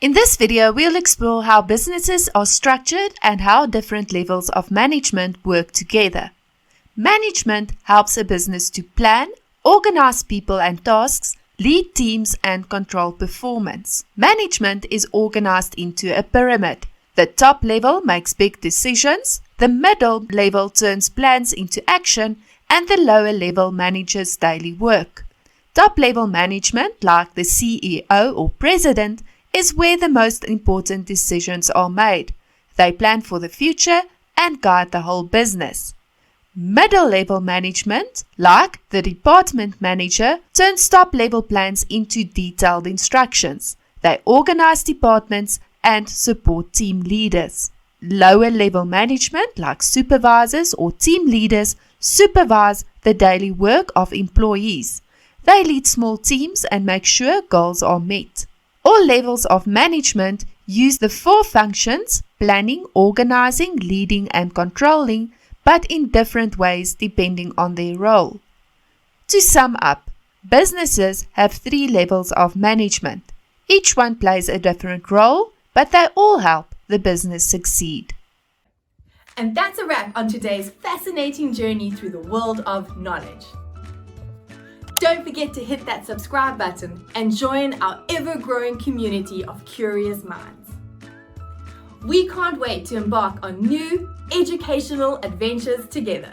In this video, we'll explore how businesses are structured and how different levels of management work together. Management helps a business to plan, organize people and tasks, lead teams, and control performance. Management is organized into a pyramid. The top level makes big decisions, the middle level turns plans into action, and the lower level manages daily work. Top level management, like the CEO or president, is where the most important decisions are made. They plan for the future and guide the whole business. Middle level management, like the department manager, turns top level plans into detailed instructions. They organize departments and support team leaders. Lower level management, like supervisors or team leaders, supervise the daily work of employees. They lead small teams and make sure goals are met. All levels of management use the four functions: planning, organizing, leading, and controlling, but in different ways depending on their role. To sum up, businesses have 3 levels of management. Each one plays a different role, but they all help the business succeed. And that's a wrap on today's fascinating journey through the world of knowledge. Don't forget to hit that subscribe button and join our ever-growing community of curious minds. We can't wait to embark on new educational adventures together.